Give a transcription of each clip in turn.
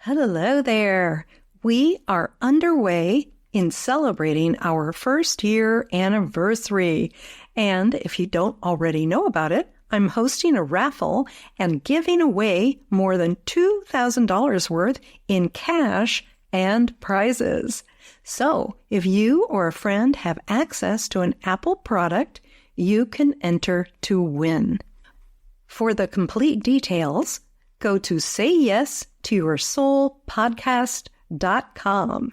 Hello there. We are underway in celebrating our first year anniversary. And if you don't already know about it, I'm hosting a raffle and giving away more than $2,000 worth in cash and prizes. So if you or a friend have access to an Apple product, you can enter to win. For the complete details, go to sayyesToYourSoulPodcast.com.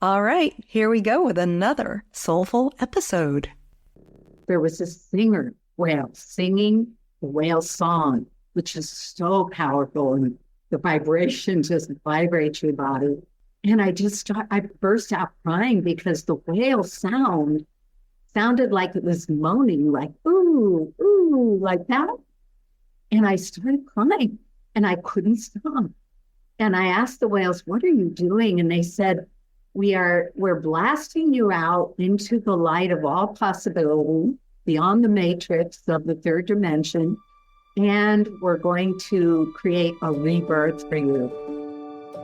All right, here we go with another soulful episode. There was a singer whale singing the whale song, which is so powerful, and the vibration just vibrates your body. And I burst out crying because the whale sounded like it was moaning, like, ooh, ooh, like that. And I started crying and I couldn't stop. And I asked the whales, what are you doing? And they said, we're blasting you out into the light of all possibility, beyond the matrix of the third dimension. And we're going to create a rebirth for you.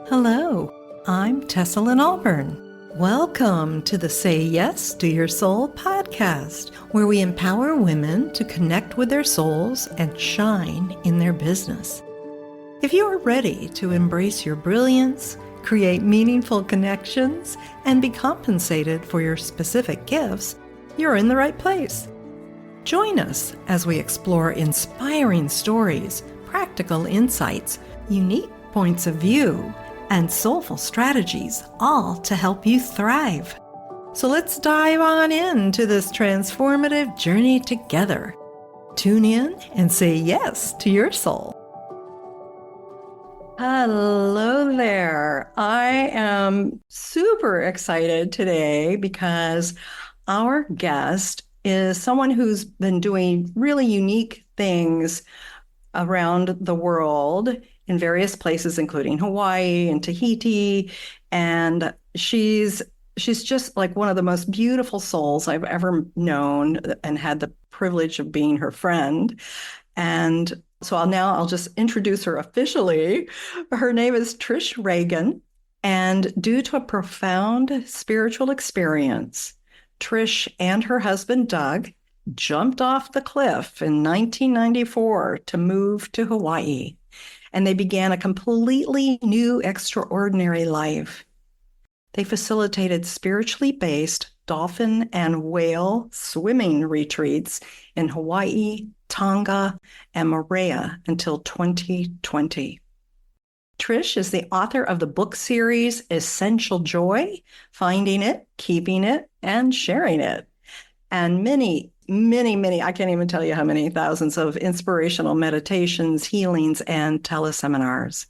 Hello, I'm Tessa Lynn Alburn. Welcome to the Say Yes to Your Soul podcast, where we empower women to connect with their souls and shine in their business. If you are ready to embrace your brilliance, create meaningful connections, and be compensated for your specific gifts, you're in the right place. Join us as we explore inspiring stories, practical insights, unique points of view, and soulful strategies, all to help you thrive. So let's dive on into this transformative journey together. Tune in and say yes to your soul. Hello there. I am super excited today because our guest is someone who's been doing really unique things around the world in various places, including Hawaii and Tahiti. And she's just like one of the most beautiful souls I've ever known and had the privilege of being her friend. And so I'll just introduce her officially. Her name is Trish Regan. And due to a profound spiritual experience, Trish and her husband, Doug, jumped off the cliff in 1994 to move to Hawaii. And they began a completely new, extraordinary life. They facilitated spiritually based dolphin and whale swimming retreats in Hawaii, Tonga, and Moorea until 2020. Trish is the author of the book series Essential Joy, Finding It, Keeping It, and Sharing It, and many, I can't even tell you how many thousands of inspirational meditations, healings, and teleseminars.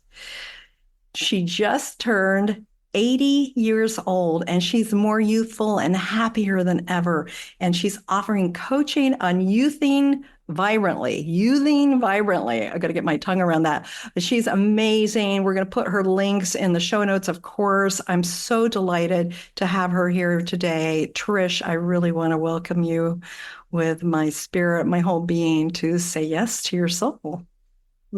She just turned 80 years old, and she's more youthful and happier than ever. And she's offering coaching on youthing vibrantly. I got to get my tongue around that. But she's amazing. We're going to put her links in the show notes, of course. I'm so delighted to have her here today. Trish, I really want to welcome you with my spirit, my whole being, to say yes to your soul.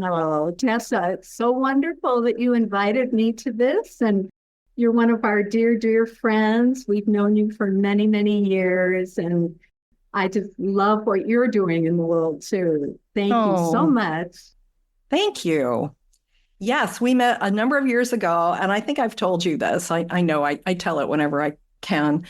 Oh, Tessa, it's so wonderful that you invited me to this. And you're one of our dear, dear friends. We've known you for many, many years. And I just love what you're doing in the world, too. Thank you so much. Thank you. Yes, we met a number of years ago. And I think I've told you this. I know I tell it whenever I can,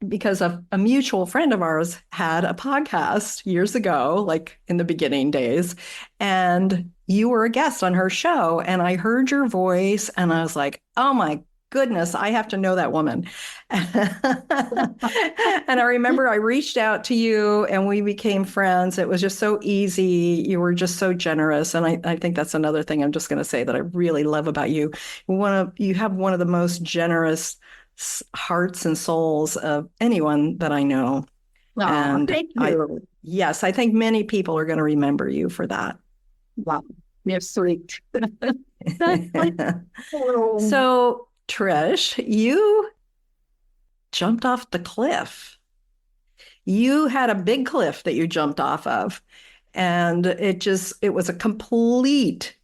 because a mutual friend of ours had a podcast years ago, like in the beginning days, and you were a guest on her show. And I heard your voice and I was like, oh my goodness, I have to know that woman. And I remember I reached out to you and we became friends. It was just so easy. You were just so generous. And I think that's another thing I'm just going to say that I really love about you. You have one of the most generous hearts and souls of anyone that I know. Oh, and thank you. Yes, I think many people are going to remember you for that. Wow, you're sweet. So, Trish, you jumped off the cliff. You had a big cliff that you jumped off of, and it was a complete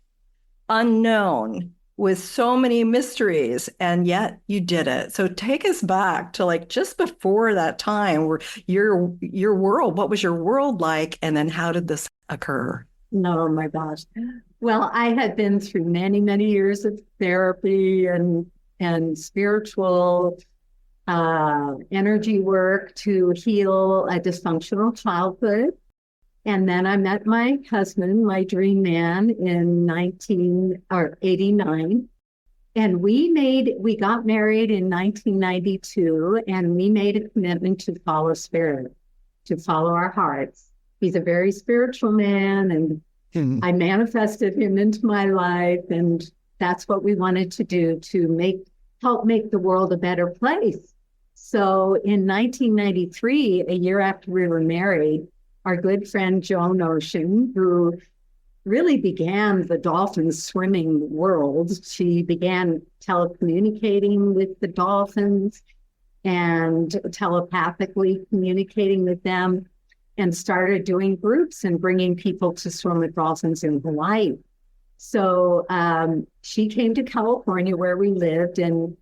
unknown with so many mysteries, and yet you did it. So take us back to like just before that time where your world, what was your world like? And then how did this occur? Oh my gosh. Well, I had been through many, many years of therapy and spiritual energy work to heal a dysfunctional childhood. And then I met my husband, my dream man, in 1989. And we got married in 1992, and we made a commitment to follow spirit, to follow our hearts. He's a very spiritual man, and I manifested him into my life. And that's what we wanted to do, to help make the world a better place. So in 1993, a year after we were married, our good friend Joan Ocean, who really began the dolphin swimming world, she began telecommunicating with the dolphins and telepathically communicating with them, and started doing groups and bringing people to swim with dolphins in Hawaii. So she came to California, where we lived, in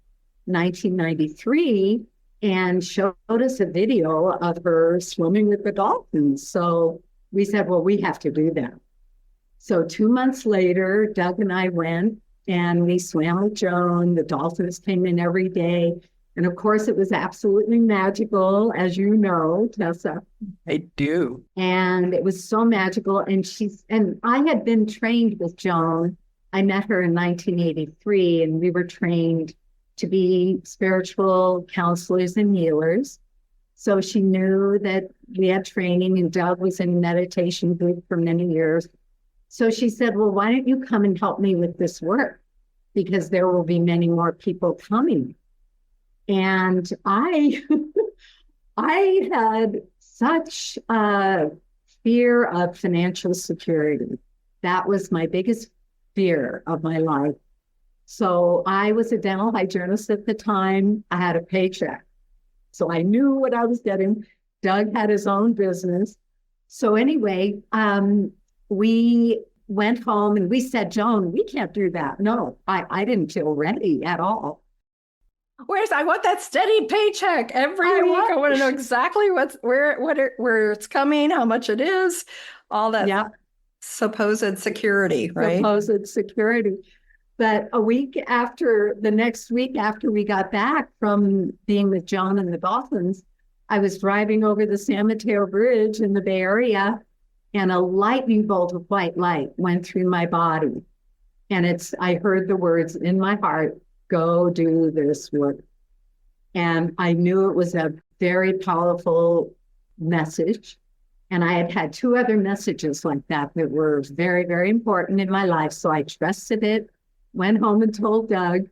1993, and showed us a video of her swimming with the dolphins. So we said, well, we have to do that. So 2 months later, Doug and I went and we swam with Joan. The dolphins came in every day. And of course, it was absolutely magical, as you know, Tessa. I do. And it was so magical. And I had been trained with Joan. I met her in 1983, and we were trained to be spiritual counselors and healers. So she knew that we had training, and Doug was in meditation group for many years. So she said, well, why don't you come and help me with this work? Because there will be many more people coming. And I had such a fear of financial security. That was my biggest fear of my life. So I was a dental hygienist at the time. I had a paycheck. So I knew what I was getting. Doug had his own business. So anyway, we went home and we said, Joan, we can't do that. No, I didn't feel ready at all. I want that steady paycheck every week. I want to know exactly where it's coming, how much it is, all that supposed security, right? Supposed security. But the next week after we got back from being with John and the dolphins, I was driving over the San Mateo Bridge in the Bay Area, and a lightning bolt of white light went through my body. And I heard the words in my heart, go do this work. And I knew it was a very powerful message. And I had had 2 other messages like that were very, very important in my life. So I trusted it. Went home and told Doug,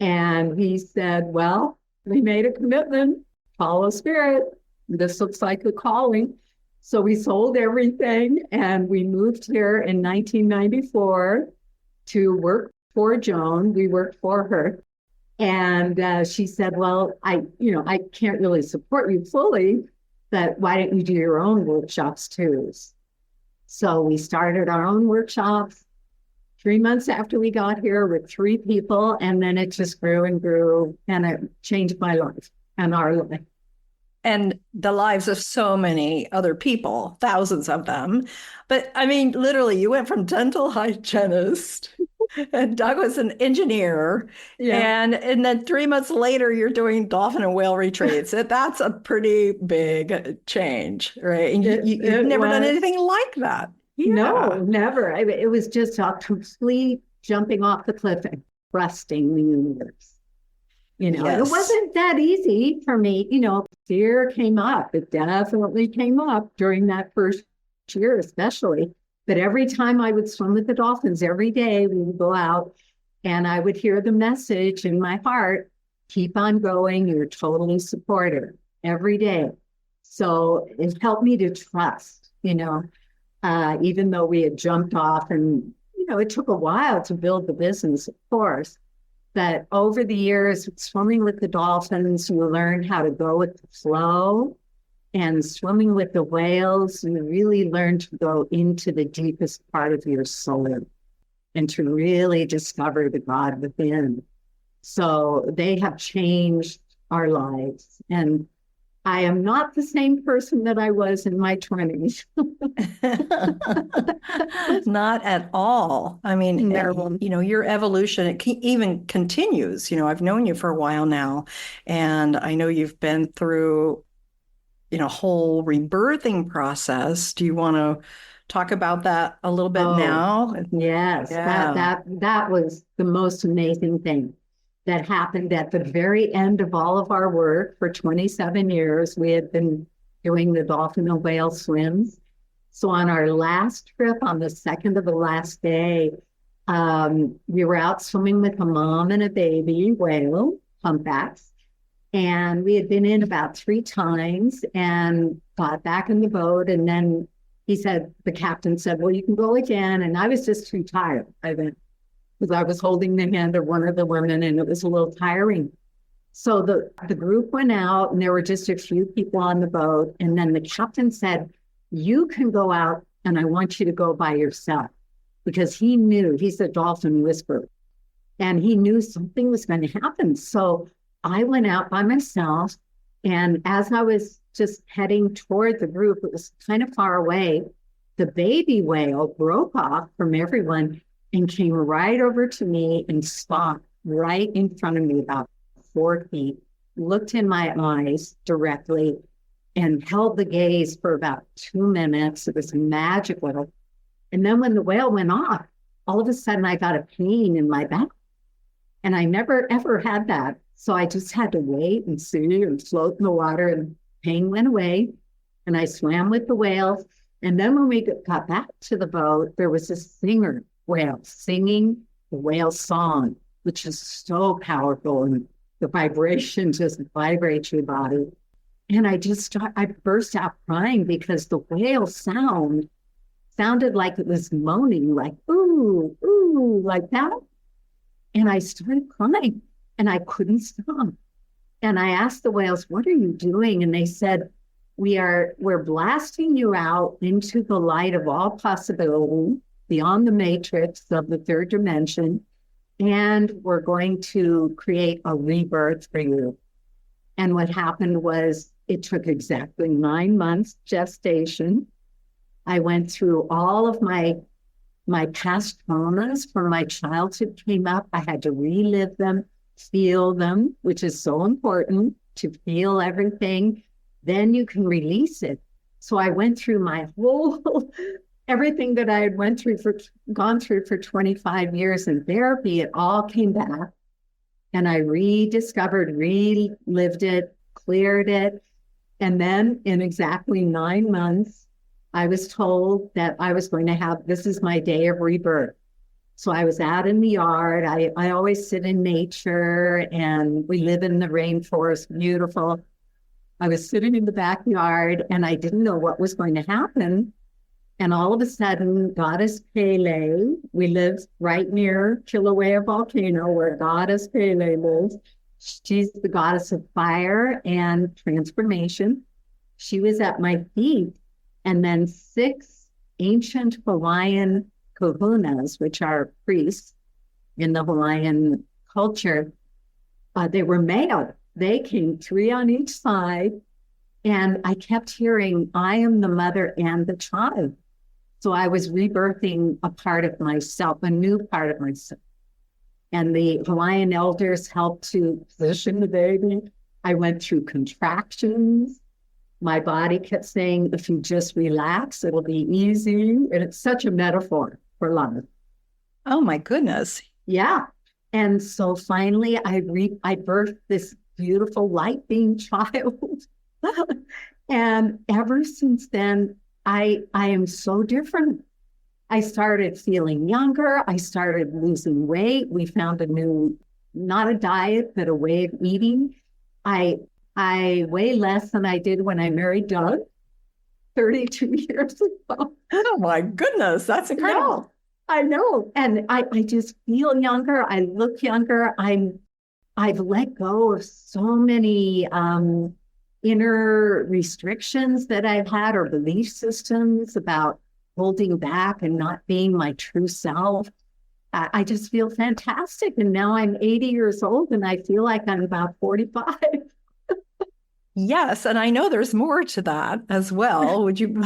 and he said, well, we made a commitment, follow spirit. This looks like a calling. So we sold everything and we moved here in 1994 to work for Joan. We worked for her. And she said, well, I can't really support you fully, but why don't you do your own workshops too? So we started our own workshops. 3 months after we got here with 3 people, and then it just grew and grew, and it changed my life and our life. And the lives of so many other people, thousands of them. But I mean, literally, you went from dental hygienist, and Doug was an engineer, and then 3 months later, you're doing dolphin and whale retreats. That's a pretty big change, right? And you've never done anything like that. Yeah. No, never. It was just a complete jumping off the cliff and trusting the universe. It wasn't that easy for me. Fear came up. It definitely came up during that first year, especially. But every time I would swim with the dolphins, every day we would go out and I would hear the message in my heart, keep on going. You're totally supported every day. So it helped me to trust, even though we had jumped off and, it took a while to build the business, of course. But over the years, swimming with the dolphins, you learn how to go with the flow. And swimming with the whales, you really learn to go into the deepest part of your soul. and to really discover the God within. So they have changed our lives. And I am not the same person that I was in my 20s. Not at all. I mean, No. your evolution, even continues. I've known you for a while now, and I know you've been through, whole rebirthing process. Do you want to talk about that a little bit now? Yes, Yeah. that was the most amazing thing that happened at the very end of all of our work. For 27 years. We had been doing the dolphin and whale swims. So on our last trip, on the second of the last day, we were out swimming with a mom and a baby whale, humpbacks. And we had been in about 3 times and got back in the boat. And then the captain said, well, you can go again. And I was just too tired. I went, because I was holding the hand of one of the women and it was a little tiring. So the group went out and there were just a few people on the boat. And then the captain said, you can go out and I want you to go by yourself, because he knew, he's a dolphin whisperer, and he knew something was going to happen. So I went out by myself. And as I was just heading toward the group, it was kind of far away, the baby whale broke off from everyone and came right over to me and stopped right in front of me, about 4 feet, looked in my eyes directly, and held the gaze for about 2 minutes. It was magical. And then when the whale went off, all of a sudden I got a pain in my back. And I never, ever had that. So I just had to wait and see and float in the water, and pain went away. And I swam with the whales. And then when we got back to the boat, there was a singer whale singing the whale song, which is so powerful. And the vibration just vibrates your body. And I burst out crying because the whale sounded like it was moaning, like, ooh, ooh, like that. And I started crying and I couldn't stop. And I asked the whales, what are you doing? And they said, we're blasting you out into the light of all possibility, beyond the matrix of the third dimension. And we're going to create a rebirth for you. And what happened was it took exactly 9 months gestation. I went through all of my past traumas from my childhood came up. I had to relive them, feel them, which is so important, to feel everything. Then you can release it. So I went through my whole, everything that I had gone through for 25 years in therapy. It all came back. And I rediscovered, relived it, cleared it. And then in exactly 9 months, I was told that I was going to have, this is my day of rebirth. So I was out in the yard. I always sit in nature, and we live in the rainforest, beautiful. I was sitting in the backyard and I didn't know what was going to happen. And all of a sudden, Goddess Pele, we live right near Kilauea Volcano, where Goddess Pele lives. She's the goddess of fire and transformation. She was at my feet. And then 6 ancient Hawaiian kahunas, which are priests in the Hawaiian culture, they were male. They came 3 on each side. And I kept hearing, I am the mother and the child. So I was rebirthing a part of myself, a new part of myself. And the Hawaiian elders helped to position the baby. I went through contractions. My body kept saying, if you just relax, it'll be easy. And it's such a metaphor for love. Oh my goodness. Yeah. And so finally I birthed this beautiful light being child. And ever since then, I am so different. I started feeling younger. I started losing weight. We found a new, not a diet, but a way of eating. I weigh less than I did when I married Doug 32 years ago. Oh my goodness, that's incredible. I know. And I just feel younger. I look younger. I've let go of so many inner restrictions that I've had, or belief systems about holding back and not being my true self. I just feel fantastic. And now I'm 80 years old and I feel like I'm about 45. Yes, and I know there's more to that as well. Would you?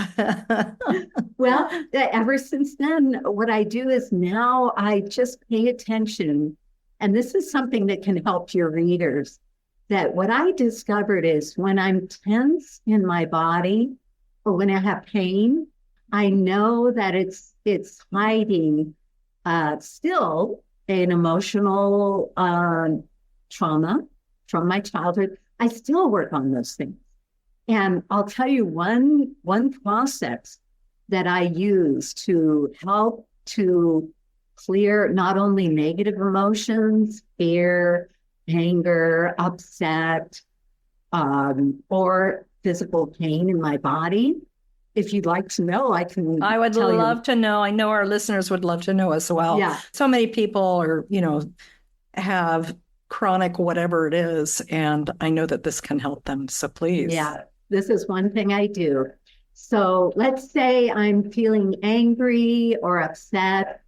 Well, ever since then, what I do is now I just pay attention. And this is something that can help your readers. That what I discovered is when I'm tense in my body or when I have pain, I know that it's hiding still an emotional trauma from my childhood. I still work on those things. And I'll tell you one process that I use to help to clear not only negative emotions, fear, anger, upset, or physical pain in my body. If you'd like to know, I would love to know. I know our listeners would love to know as well. Yeah. So many people are, have chronic whatever it is, and I know that this can help them. So please. Yeah, this is one thing I do. So let's say I'm feeling angry or upset.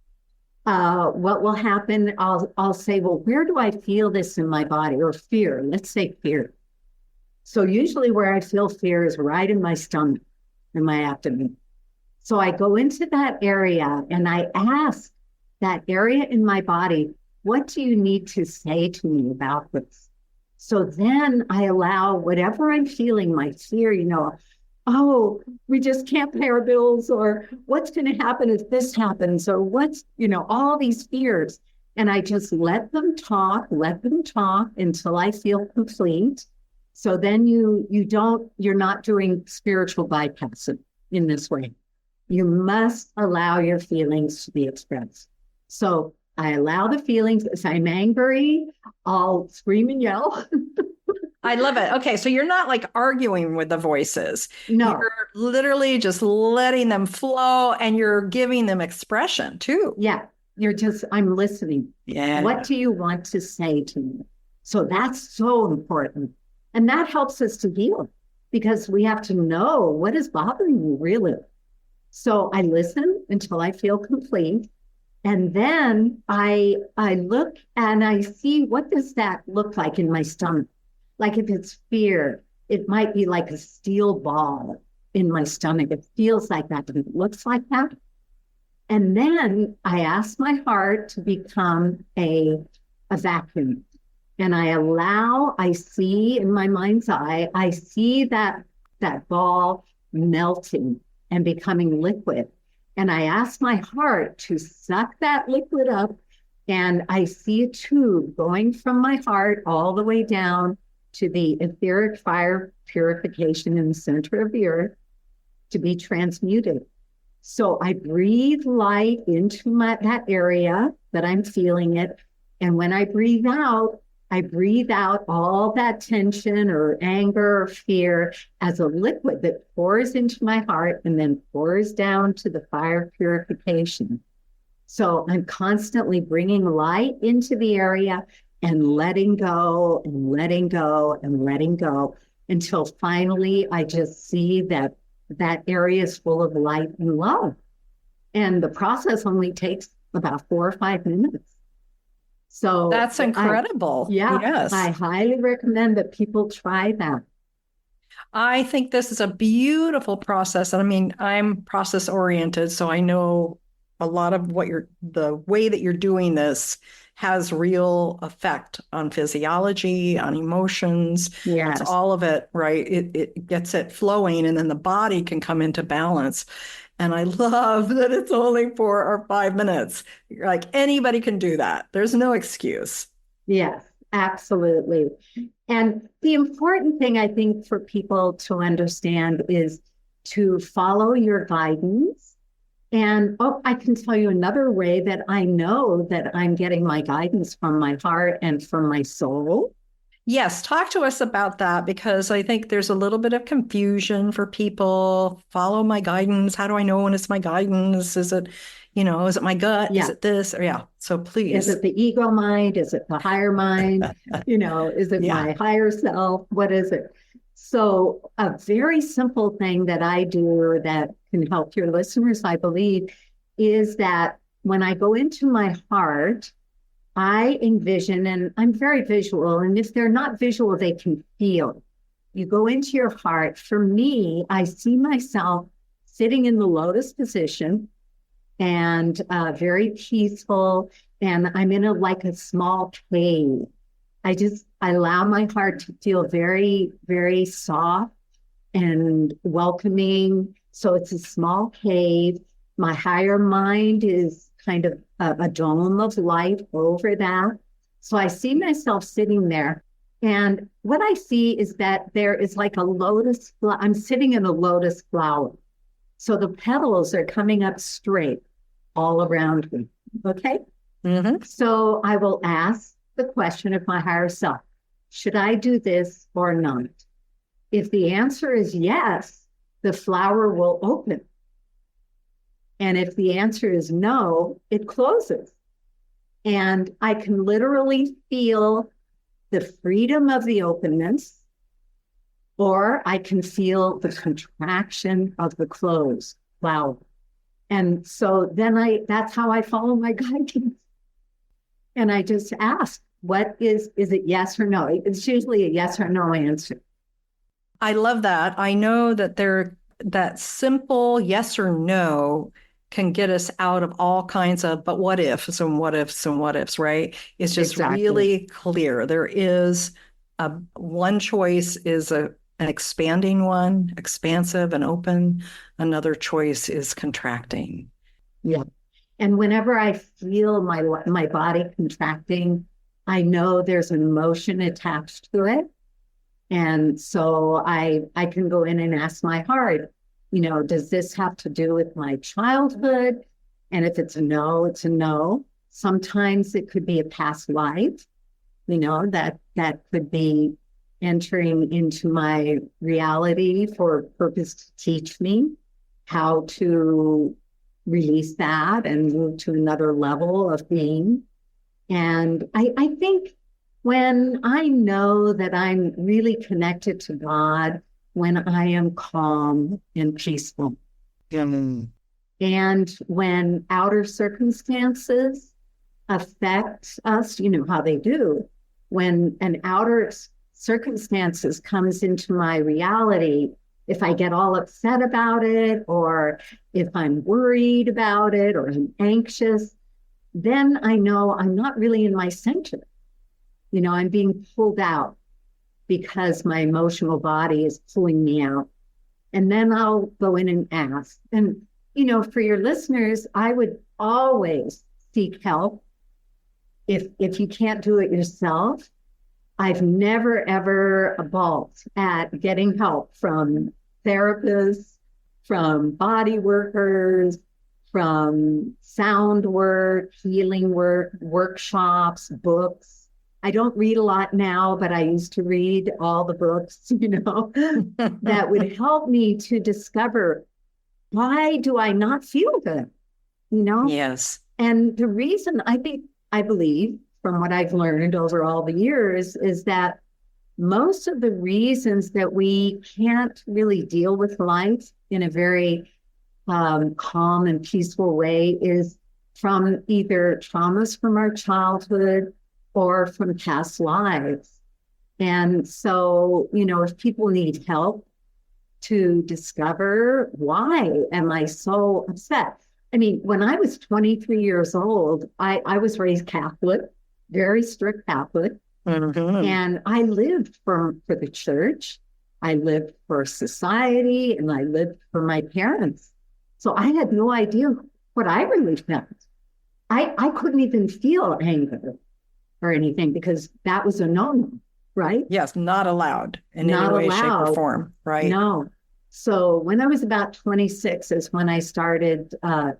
What will happen? I'll say, well, where do I feel this in my body? Or fear. Let's say fear. So usually where I feel fear is right in my stomach, in my abdomen. So I go into that area and I ask that area in my body, what do you need to say to me about this? So then I allow whatever I'm feeling, my fear, oh, we just can't pay our bills, or what's going to happen if this happens, or what's, all these fears. And I just let them talk until I feel complete. So then you're not doing spiritual bypassing in this way. You must allow your feelings to be expressed. So I allow the feelings. If I'm angry, I'll scream and yell. I love it. Okay, so you're not like arguing with the voices. No. You're literally just letting them flow and you're giving them expression too. Yeah, I'm listening. Yeah. What do you want to say to me? So that's so important. And that helps us to heal because we have to know what is bothering you really. So I listen until I feel complete. And then I look and I see, what does that look like in my stomach? Like if it's fear, it might be like a steel ball in my stomach. It feels like that, but it looks like that. And then I ask my heart to become a vacuum. And I see in my mind's eye, I see that ball melting and becoming liquid. And I ask my heart to suck that liquid up. And I see a tube going from my heart all the way down to the etheric fire purification in the center of the earth to be transmuted. So I breathe light into that area that I'm feeling it. And when I breathe out all that tension or anger or fear as a liquid that pours into my heart and then pours down to the fire purification. So I'm constantly bringing light into the area and letting go and letting go and letting go until finally I just see that area is full of light and love. And the process only takes about 4 or 5 minutes. So that's incredible. Yes. I highly recommend that people try that. I think this is a beautiful process. I mean, I'm process oriented, so I know a lot of the way that you're doing this has real effect on physiology, on emotions. Yes. It's all of it, right? It gets it flowing and then the body can come into balance. And I love that it's only 4 or 5 minutes. Like anybody can do that. There's no excuse. Yes, absolutely. And the important thing I think for people to understand is to follow your guidance. And I can tell you another way that I know that I'm getting my guidance from my heart and from my soul. Yes, talk to us about that because I think there's a little bit of confusion for people. Follow my guidance. How do I know when it's my guidance? Is it, is it my gut? Yeah. Is it this? Or yeah. So please. Is it the ego mind? Is it the higher mind? Is it my higher self? What is it? So a very simple thing that I do that can help your listeners, I believe, is that when I go into my heart, I envision, and I'm very visual, and if they're not visual, they can feel. You go into your heart. For me, I see myself sitting in the lotus position and very peaceful, and I'm in like a small cave. I allow my heart to feel very, very soft and welcoming. So it's a small cave. My higher mind is kind of a dome of light over that. So I see myself sitting there. And what I see is that there is like a lotus, I'm sitting in a lotus flower. So the petals are coming up straight all around me. Okay. Mm-hmm. So I will ask the question of my higher self, should I do this or not? If the answer is yes, the flower will open. And if the answer is no, it closes. And I can literally feel the freedom of the openness, or I can feel the contraction of the closed flower. And so then that's how I follow my guidance. And I just ask, is it yes or no? It's usually a yes or no answer. I love that. I know that that simple yes or no can get us out of all kinds of but what ifs and what ifs and what ifs, right? It's just really clear. There is one choice is an expanding one, expansive and open. Another choice is contracting. Yeah. And whenever I feel my body contracting, I know there's an emotion attached to it. And so I can go in and ask my heart, does this have to do with my childhood? And if it's a no, it's a no. Sometimes it could be a past life, that could be entering into my reality for a purpose to teach me how to release that and move to another level of being. And I think when I know that I'm really connected to God, when I am calm and peaceful. And when outer circumstances affect us, how they do, when an outer circumstances comes into my reality, if I get all upset about it, or if I'm worried about it, or I'm anxious, then I know I'm not really in my center. I'm being pulled out because my emotional body is pulling me out. And then I'll go in and ask. And, for your listeners, I would always seek help. If you can't do it yourself, I've never, ever balked at getting help from therapists, from body workers, from sound work, healing work, workshops, books. I don't read a lot now, but I used to read all the books, that would help me to discover, why do I not feel good? Yes. And the reason I believe from what I've learned over all the years is that most of the reasons that we can't really deal with life in a very calm and peaceful way is from either traumas from our childhood or from past lives. And so, if people need help to discover, why am I so upset? I mean, when I was 23 years old, I was raised Catholic, very strict Catholic. Mm-hmm. And I lived for the church. I lived for society, and I lived for my parents. So I had no idea what I really felt. I couldn't even feel anger or anything because that was a no-no, right? Yes, not allowed in any way, shape, or form, right? No. So when I was about 26 is when I started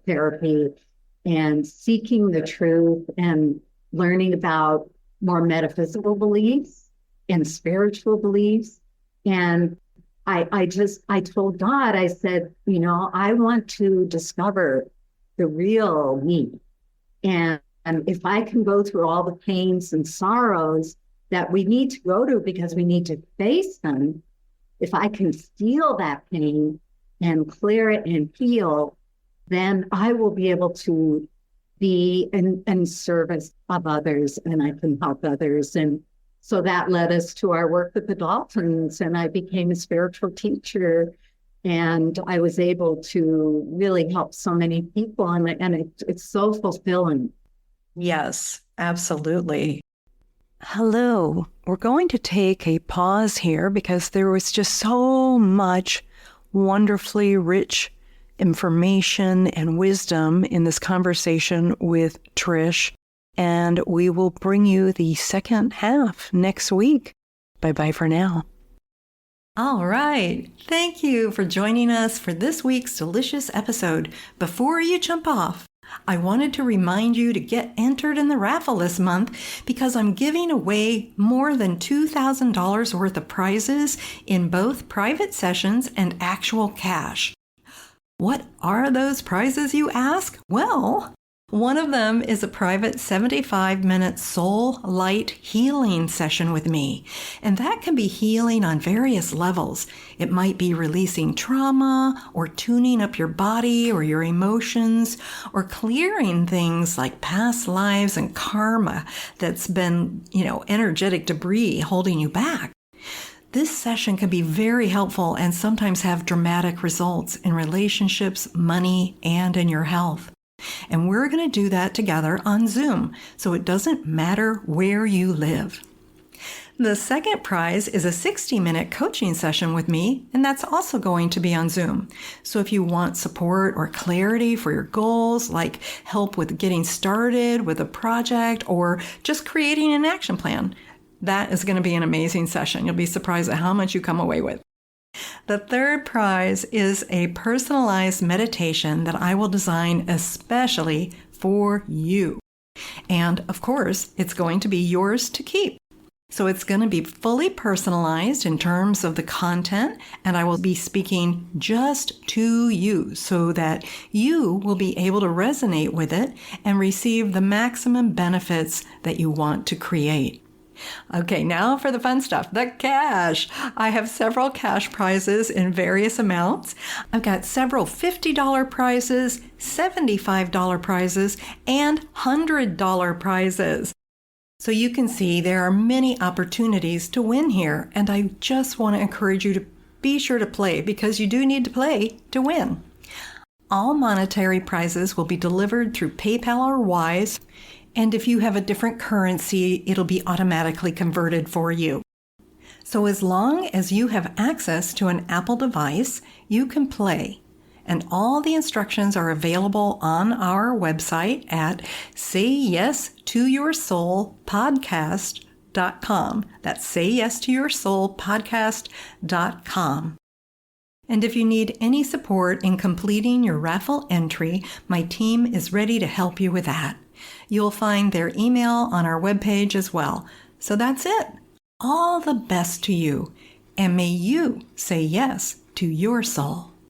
therapy and seeking the truth and learning about more metaphysical beliefs and spiritual beliefs. And I told God, I said, I want to discover the real me. And if I can go through all the pains and sorrows that we need to go to because we need to face them, if I can feel that pain and clear it and heal, then I will be able to be in service of others, and I can help others. And so that led us to our work with the dolphins, and I became a spiritual teacher, and I was able to really help so many people, and it's so fulfilling. Yes, absolutely. Hello. We're going to take a pause here because there was just so much wonderfully rich information and wisdom in this conversation with Trish, and we will bring you the second half next week. Bye-bye for now. All right. Thank you for joining us for this week's delicious episode. Before you jump off, I wanted to remind you to get entered in the raffle this month because I'm giving away more than $2,000 worth of prizes in both private sessions and actual cash. What are those prizes, you ask? Well, one of them is a private 75-minute soul light healing session with me. And that can be healing on various levels. It might be releasing trauma or tuning up your body or your emotions or clearing things like past lives and karma that's been, energetic debris holding you back. This session can be very helpful and sometimes have dramatic results in relationships, money, and in your health. And we're going to do that together on Zoom, so it doesn't matter where you live. The second prize is a 60-minute coaching session with me, and that's also going to be on Zoom. So if you want support or clarity for your goals, like help with getting started with a project or just creating an action plan, that is going to be an amazing session. You'll be surprised at how much you come away with. The third prize is a personalized meditation that I will design especially for you. And of course, it's going to be yours to keep. So it's going to be fully personalized in terms of the content, and I will be speaking just to you so that you will be able to resonate with it and receive the maximum benefits that you want to create. Okay, now for the fun stuff, the cash. I have several cash prizes in various amounts. I've got several $50 prizes, $75 prizes, and $100 prizes. So you can see there are many opportunities to win here, and I just want to encourage you to be sure to play because you do need to play to win. All monetary prizes will be delivered through PayPal or Wise. And if you have a different currency, it'll be automatically converted for you. So as long as you have access to an Apple device, you can play. And all the instructions are available on our website at sayyesToYourSoulPodcast.com. That's sayyesToYourSoulPodcast.com. And if you need any support in completing your raffle entry, my team is ready to help you with that. You'll find their email on our webpage as well. So that's it. All the best to you, and may you say yes to your soul.